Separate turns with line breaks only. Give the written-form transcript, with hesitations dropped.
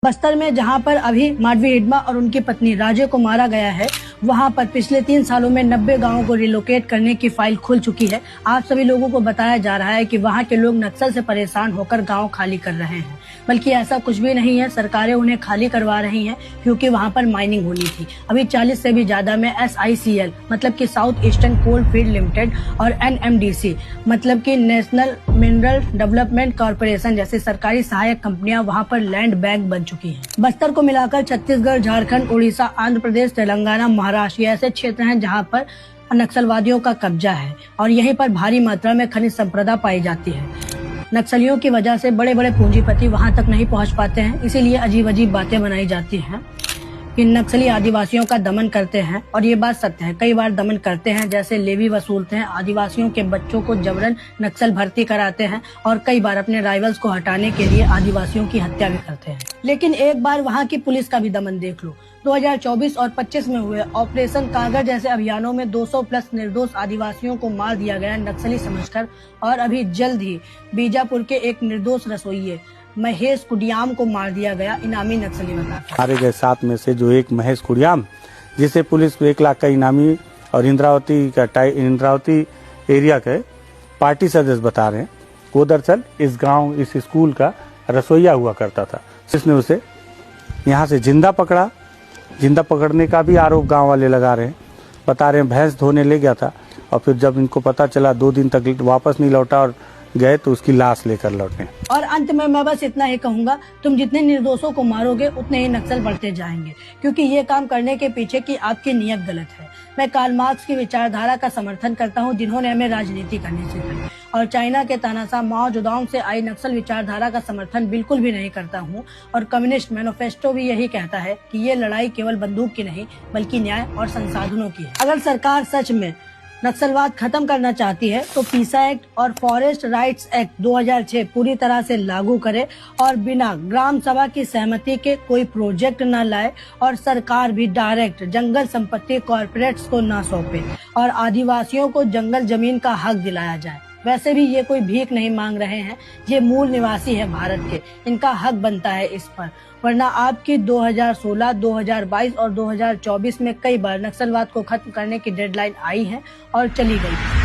बस्तर में जहां पर अभी माधवी हिडमा और उनकी पत्नी राजे को मारा गया है, वहां पर पिछले 3 सालों में 90 गांवों को रिलोकेट करने की फाइल खुल चुकी है। आप सभी लोगों को बताया जा रहा है कि वहां के लोग नक्सल से परेशान होकर गांव खाली कर रहे हैं, बल्कि ऐसा कुछ भी नहीं है। सरकारें उन्हें खाली करवा रही हैं क्योंकि वहां पर माइनिंग होनी थी। अभी 40 से भी ज्यादा में SICL मतलब कि south eastern coal field limited और NMDC मतलब कि नेशनल मिनरल डेवलपमेंट कॉर्पोरेशन जैसी सरकारी सहायक कंपनियां वहां पर लैंड बैंक बन चुकी हैं। बस्तर को मिलाकर छत्तीसगढ़, झारखंड, उड़ीसा, आंध्र प्रदेश, तेलंगाना, महाराष्ट्र ऐसे क्षेत्र हैं जहां पर नक्सलवादियों का कब्जा है और यहीं पर भारी मात्रा में खनिज संपदा पाई जाती है। नक्सलियों की वजह से बड़े बड़े पूंजीपति वहां तक नहीं पहुंच पाते हैं, इसीलिए अजीब अजीब बातें बनाई जाती हैं कि नक्सली आदिवासियों का दमन करते हैं, और ये बात सत्य है। कई बार दमन करते हैं, जैसे लेवी वसूलते हैं, आदिवासियों के बच्चों को जबरन नक्सल भर्ती कराते हैं और कई बार अपने राइवल्स को हटाने के लिए आदिवासियों की हत्या भी करते हैं। लेकिन एक बार वहाँ की पुलिस का भी दमन देख लो। 2024 और 25 में हुए ऑपरेशन कागर जैसे अभियानों में 200 प्लस निर्दोष आदिवासियों को मार दिया गया नक्सली समझकर, और अभी जल्द ही बीजापुर के एक निर्दोष रसोइये महेश कुडियाम को मार दिया गया इनामी नक्सली बताकर।
मारे गए 7 में से जो एक महेश कुडियाम, जिसे पुलिस को 1 लाख का इनामी और इंद्रावती एरिया के पार्टी सदस्य बता रहे हैं, वो दरअसल इस गांव इस स्कूल का रसोइया हुआ करता था। जिसने उसे यहाँ से जिंदा पकड़ा। जिंदा पकड़ने का भी आरोप गांव वाले लगा रहे हैं। बता रहे हैं भैंस धोने ले गया था और फिर जब इनको पता चला 2 दिन तक वापस नहीं लौटा और गए तो उसकी लाश लेकर लौटे।
और अंत में मैं बस इतना ही कहूंगा, तुम जितने निर्दोषों को मारोगे उतने ही नक्सल बढ़ते जाएंगे, क्योंकि ये काम करने के पीछे की आपकी नीयत गलत है। मैं कार्ल मार्क्स की विचारधारा का समर्थन करता हूं, जिन्होंने हमें राजनीति करनी सिखाई, और चाइना के तानाशाह माओ जेडोंग से आई नक्सल विचारधारा का समर्थन बिल्कुल भी नहीं करता हूं। और कम्युनिस्ट मैनिफेस्टो भी यही कहता है कि ये लड़ाई केवल बंदूक की नहीं बल्कि न्याय और संसाधनों की है। अगर सरकार सच में नक्सलवाद खत्म करना चाहती है तो पीसा एक्ट और फॉरेस्ट राइट्स एक्ट 2006 पूरी तरह से लागू करे और बिना ग्राम सभा की सहमति के कोई प्रोजेक्ट न लाए, और सरकार भी डायरेक्ट जंगल संपत्ति कॉर्पोरेट्स को न सौंपे और आदिवासियों को जंगल जमीन का हक दिलाया जाए। वैसे भी ये कोई भीख नहीं मांग रहे हैं, ये मूल निवासी है भारत के, इनका हक बनता है इस पर। वरना आपकी 2016, 2022 और 2024 में कई बार नक्सलवाद को खत्म करने की डेडलाइन आई है और चली गई।